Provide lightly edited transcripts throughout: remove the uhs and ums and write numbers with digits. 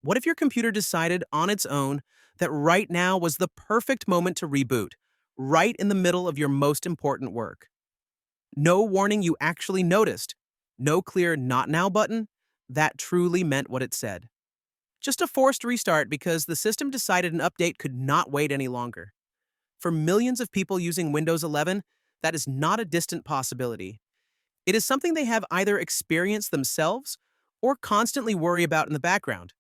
What if your computer decided on its own that right now was the perfect moment to reboot, right in the middle of your most important work? No warning you actually noticed, no clear not now button, that truly meant what it said. Just a forced restart because the system decided an update could not wait any longer. For millions of people using Windows 11, that is not a distant possibility. It is something they have either experienced themselves or constantly worry about in the background.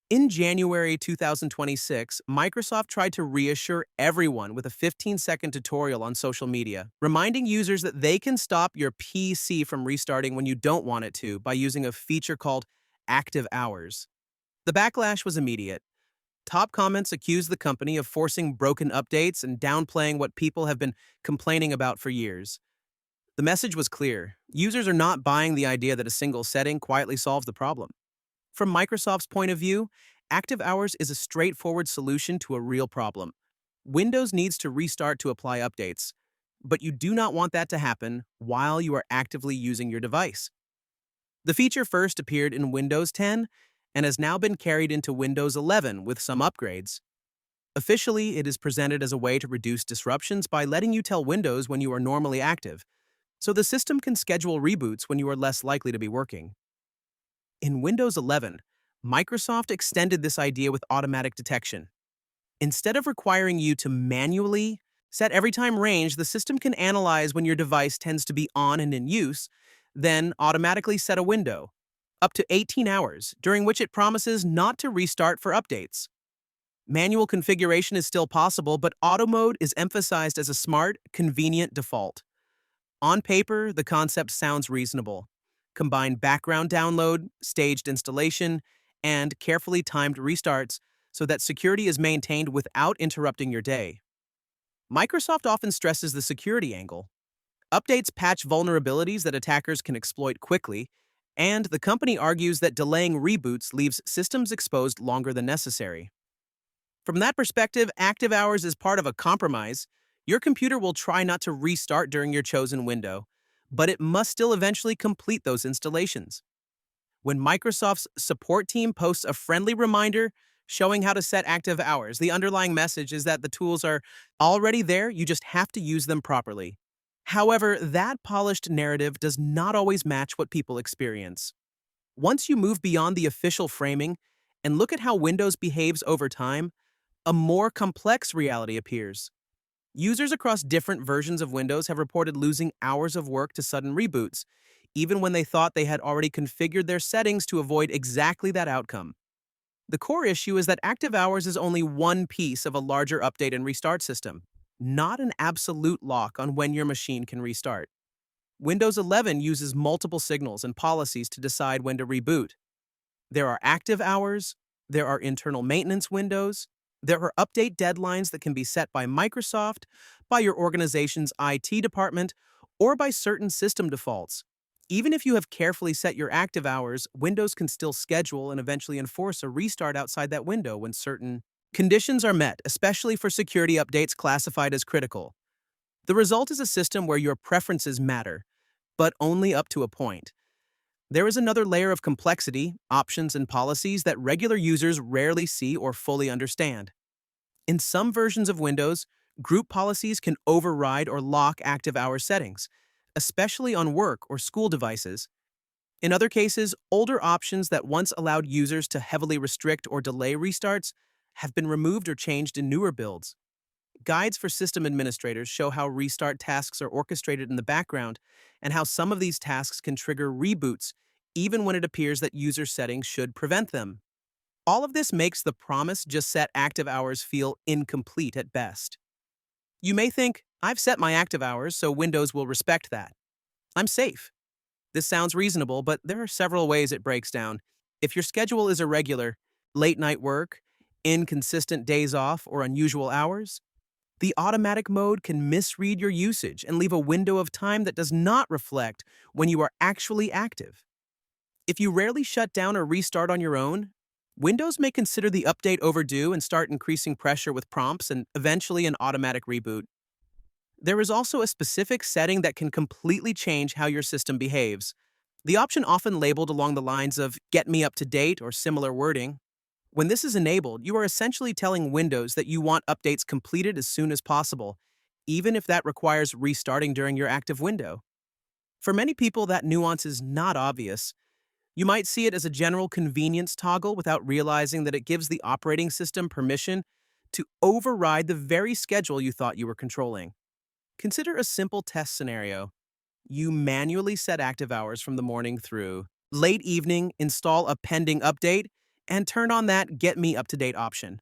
In January 2026, Microsoft tried to reassure everyone with a 15-second tutorial on social media, reminding users that they can stop your PC from restarting when you don't want it to by using a feature called active hours. The backlash was immediate. Top comments accused the company of forcing broken updates and downplaying what people have been complaining about for years. The message was clear. Users are not buying the idea that a single setting quietly solves the problem. From Microsoft's point of view, active hours is a straightforward solution to a real problem. Windows needs to restart to apply updates, but you do not want that to happen while you are actively using your device. The feature first appeared in Windows 10 and has now been carried into Windows 11 with some upgrades. Officially, it is presented as a way to reduce disruptions by letting you tell Windows when you are normally active, so the system can schedule reboots when you are less likely to be working. In Windows 11, Microsoft extended this idea with automatic detection. Instead of requiring you to manually set every time range, the system can analyze when your device tends to be on and in use, then automatically set a window, up to 18 hours, during which it promises not to restart for updates. Manual configuration is still possible, but auto mode is emphasized as a smart, convenient default. On paper, the concept sounds reasonable. Combine background download, staged installation, and carefully timed restarts so that security is maintained without interrupting your day. Microsoft often stresses the security angle. Updates patch vulnerabilities that attackers can exploit quickly, and the company argues that delaying reboots leaves systems exposed longer than necessary. From that perspective, active hours is part of a compromise. Your computer will try not to restart during your chosen window, but it must still eventually complete those installations. When Microsoft's support team posts a friendly reminder showing how to set active hours, the underlying message is that the tools are already there, you just have to use them properly. However, that polished narrative does not always match what people experience. Once you move beyond the official framing and look at how Windows behaves over time, a more complex reality appears. Users across different versions of Windows have reported losing hours of work to sudden reboots, even when they thought they had already configured their settings to avoid exactly that outcome. The core issue is that active hours is only one piece of a larger update and restart system, not an absolute lock on when your machine can restart. Windows 11 uses multiple signals and policies to decide when to reboot. There are active hours, there are internal maintenance windows, there are update deadlines that can be set by Microsoft, by your organization's IT department, or by certain system defaults. Even if you have carefully set your active hours, Windows can still schedule and eventually enforce a restart outside that window when certain conditions are met, especially for security updates classified as critical. The result is a system where your preferences matter, but only up to a point. There is another layer of complexity, options, and policies that regular users rarely see or fully understand. In some versions of Windows, group policies can override or lock active hours settings, especially on work or school devices. In other cases, older options that once allowed users to heavily restrict or delay restarts have been removed or changed in newer builds. Guides for system administrators show how restart tasks are orchestrated in the background and how some of these tasks can trigger reboots even when it appears that user settings should prevent them. All of this makes the promise just set active hours feel incomplete at best. You may think, I've set my active hours, so Windows will respect that. I'm safe. This sounds reasonable, but there are several ways it breaks down. If your schedule is irregular, late night work, inconsistent days off, or unusual hours, the automatic mode can misread your usage and leave a window of time that does not reflect when you are actually active. If you rarely shut down or restart on your own, Windows may consider the update overdue and start increasing pressure with prompts and eventually an automatic reboot. There is also a specific setting that can completely change how your system behaves. The option often labeled along the lines of "Get me up to date" or similar wording When this is enabled, you are essentially telling Windows that you want updates completed as soon as possible, even if that requires restarting during your active window. For many people, that nuance is not obvious. You might see it as a general convenience toggle without realizing that it gives the operating system permission to override the very schedule you thought you were controlling. Consider a simple test scenario. You manually set active hours from the morning through late evening, install a pending update, and turn on that Get Me Up to Date option.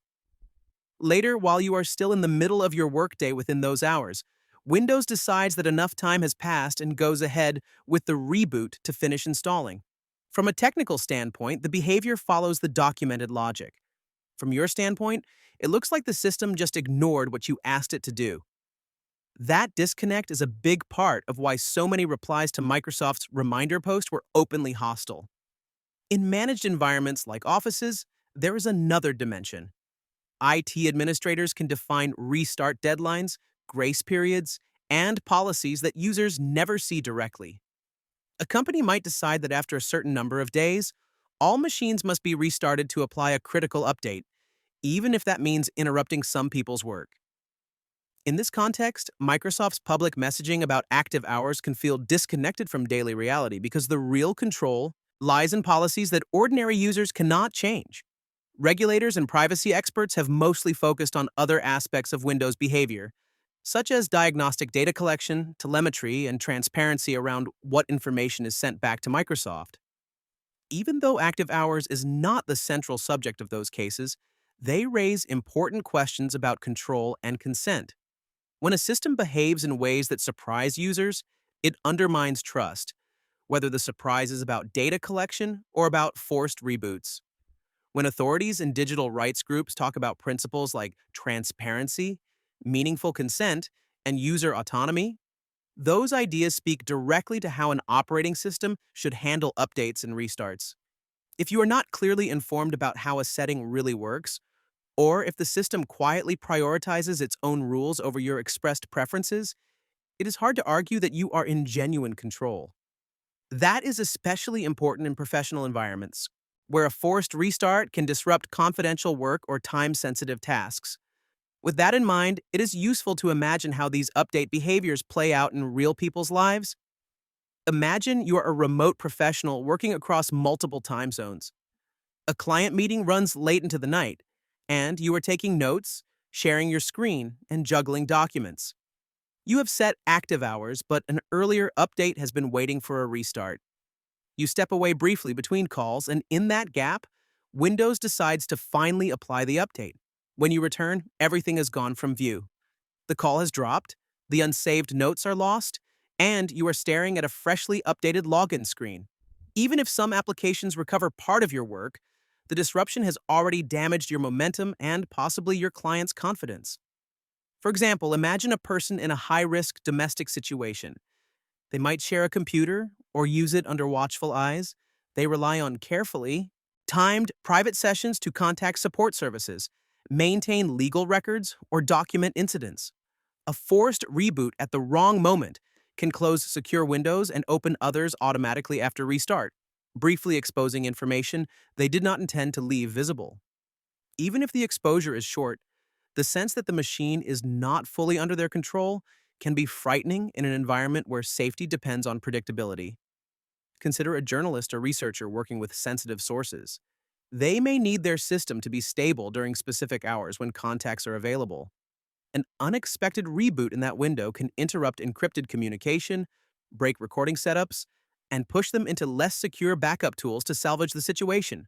Later, while you are still in the middle of your workday within those hours, Windows decides that enough time has passed and goes ahead with the reboot to finish installing. From a technical standpoint, the behavior follows the documented logic. From your standpoint, it looks like the system just ignored what you asked it to do. That disconnect is a big part of why so many replies to Microsoft's reminder post were openly hostile. In managed environments like offices, there is another dimension. IT administrators can define restart deadlines, grace periods, and policies that users never see directly. A company might decide that after a certain number of days, all machines must be restarted to apply a critical update, even if that means interrupting some people's work. In this context, Microsoft's public messaging about active hours can feel disconnected from daily reality because the real control lies in policies that ordinary users cannot change. Regulators and privacy experts have mostly focused on other aspects of Windows behavior, such as diagnostic data collection, telemetry, and transparency around what information is sent back to Microsoft. Even though active hours is not the central subject of those cases, they raise important questions about control and consent. When a system behaves in ways that surprise users, it undermines trust, whether the surprise is about data collection or about forced reboots. When authorities and digital rights groups talk about principles like transparency, meaningful consent, and user autonomy, those ideas speak directly to how an operating system should handle updates and restarts. If you are not clearly informed about how a setting really works, or if the system quietly prioritizes its own rules over your expressed preferences, it is hard to argue that you are in genuine control. That is especially important in professional environments, where a forced restart can disrupt confidential work or time-sensitive tasks. With that in mind, it is useful to imagine how these update behaviors play out in real people's lives. Imagine you are a remote professional working across multiple time zones. A client meeting runs late into the night, and you are taking notes, sharing your screen, and juggling documents. You have set active hours, but an earlier update has been waiting for a restart. You step away briefly between calls, and in that gap, Windows decides to finally apply the update. When you return, everything is gone from view. The call has dropped, the unsaved notes are lost, and you are staring at a freshly updated login screen. Even if some applications recover part of your work, the disruption has already damaged your momentum and possibly your client's confidence. For example, imagine a person in a high-risk domestic situation. They might share a computer or use it under watchful eyes. They rely on carefully timed private sessions to contact support services, maintain legal records, or document incidents. A forced reboot at the wrong moment can close secure windows and open others automatically after restart, briefly exposing information they did not intend to leave visible. Even if the exposure is short, the sense that the machine is not fully under their control can be frightening in an environment where safety depends on predictability. Consider a journalist or researcher working with sensitive sources. They may need their system to be stable during specific hours when contacts are available. An unexpected reboot in that window can interrupt encrypted communication, break recording setups, and push them into less secure backup tools to salvage the situation.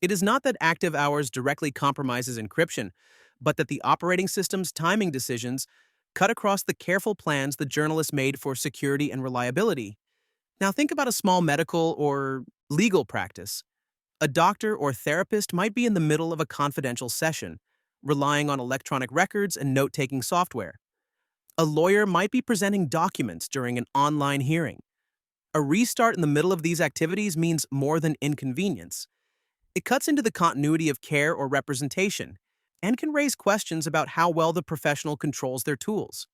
It is not that active hours directly compromises encryption, but that the operating system's timing decisions cut across the careful plans the journalists made for security and reliability. Now think about a small medical or legal practice. A doctor or therapist might be in the middle of a confidential session, relying on electronic records and note-taking software. A lawyer might be presenting documents during an online hearing. A restart in the middle of these activities means more than inconvenience. It cuts into the continuity of care or representation and can raise questions about how well the professional controls their tools.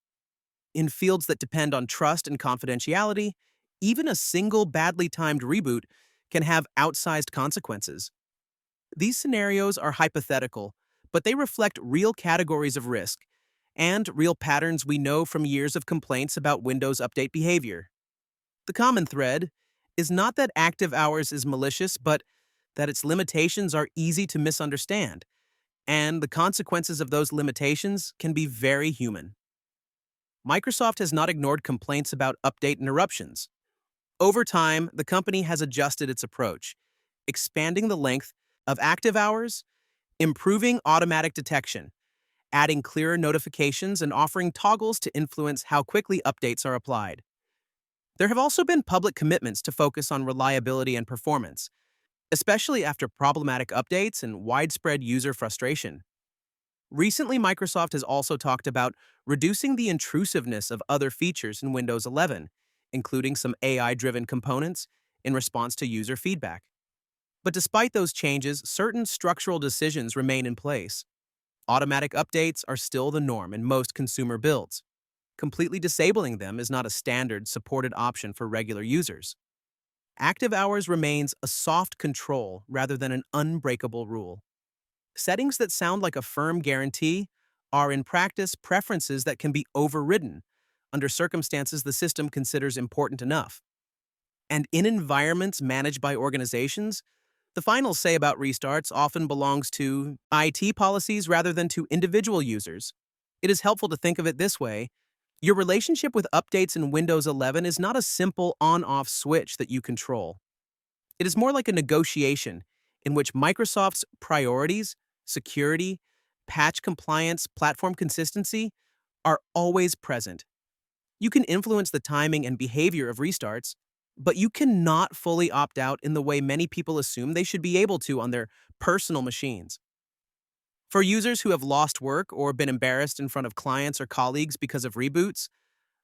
In fields that depend on trust and confidentiality, even a single badly timed reboot can have outsized consequences. These scenarios are hypothetical, but they reflect real categories of risk and real patterns we know from years of complaints about Windows Update behavior. The common thread is not that active hours is malicious, but that its limitations are easy to misunderstand, and the consequences of those limitations can be very human. Microsoft has not ignored complaints about update interruptions. Over time, the company has adjusted its approach, expanding the length of active hours, improving automatic detection, adding clearer notifications, and offering toggles to influence how quickly updates are applied. There have also been public commitments to focus on reliability and performance, especially after problematic updates and widespread user frustration. Recently, Microsoft has also talked about reducing the intrusiveness of other features in Windows 11, including some AI-driven components in response to user feedback. But despite those changes, certain structural decisions remain in place. Automatic updates are still the norm in most consumer builds. Completely disabling them is not a standard supported option for regular users. Active hours remains a soft control rather than an unbreakable rule. Settings that sound like a firm guarantee are in practice preferences that can be overridden under circumstances the system considers important enough. And in environments managed by organizations, the final say about restarts often belongs to IT policies rather than to individual users. It is helpful to think of it this way. Your relationship with updates in Windows 11 is not a simple on-off switch that you control. It is more like a negotiation in which Microsoft's priorities, security, patch compliance, platform consistency are always present. You can influence the timing and behavior of restarts, but you cannot fully opt out in the way many people assume they should be able to on their personal machines. For users who have lost work or been embarrassed in front of clients or colleagues because of reboots,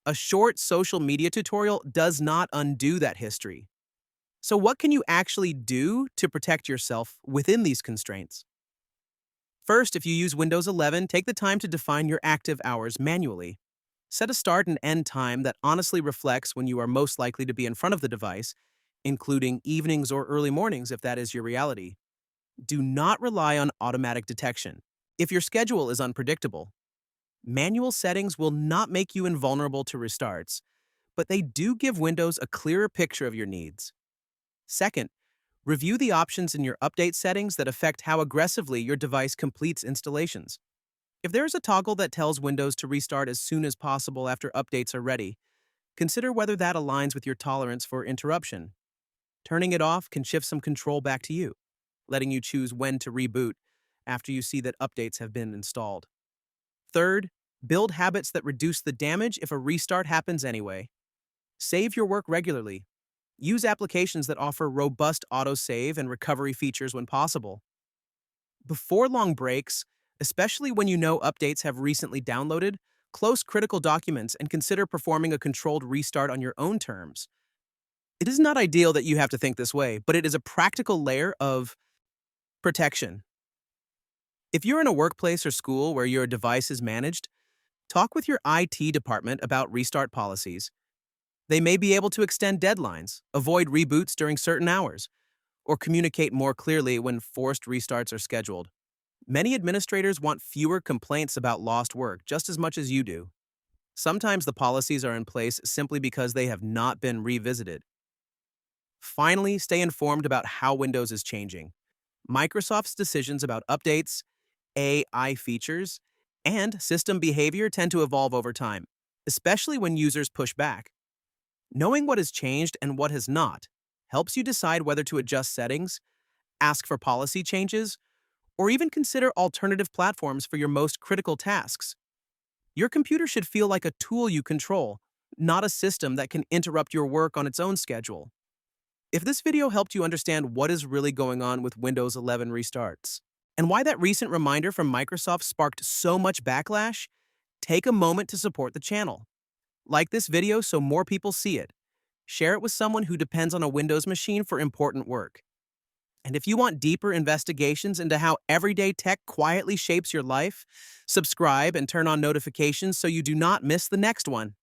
a short social media tutorial does not undo that history. So what can you actually do to protect yourself within these constraints? First, if you use Windows 11, take the time to define your active hours manually. Set a start and end time that honestly reflects when you are most likely to be in front of the device, including evenings or early mornings if that is your reality. Do not rely on automatic detection. If your schedule is unpredictable, manual settings will not make you invulnerable to restarts, but they do give Windows a clearer picture of your needs. Second, review the options in your update settings that affect how aggressively your device completes installations. If there is a toggle that tells Windows to restart as soon as possible after updates are ready, consider whether that aligns with your tolerance for interruption. Turning it off can shift some control back to you, letting you choose when to reboot after you see that updates have been installed. Third, build habits that reduce the damage if a restart happens anyway. Save your work regularly. Use applications that offer robust autosave and recovery features when possible. Before long breaks, especially when you know updates have recently downloaded, close critical documents and consider performing a controlled restart on your own terms. It is not ideal that you have to think this way, but it is a practical layer of protection. If you're in a workplace or school where your device is managed, talk with your IT department about restart policies. They may be able to extend deadlines, avoid reboots during certain hours, or communicate more clearly when forced restarts are scheduled. Many administrators want fewer complaints about lost work just as much as you do. Sometimes the policies are in place simply because they have not been revisited. Finally, stay informed about how Windows is changing. Microsoft's decisions about updates, AI features, and system behavior tend to evolve over time, especially when users push back. Knowing what has changed and what has not helps you decide whether to adjust settings, ask for policy changes, or even consider alternative platforms for your most critical tasks. Your computer should feel like a tool you control, not a system that can interrupt your work on its own schedule. If this video helped you understand what is really going on with Windows 11 restarts, and why that recent reminder from Microsoft sparked so much backlash, take a moment to support the channel. Like this video so more people see it. Share it with someone who depends on a Windows machine for important work. And if you want deeper investigations into how everyday tech quietly shapes your life, subscribe and turn on notifications so you do not miss the next one.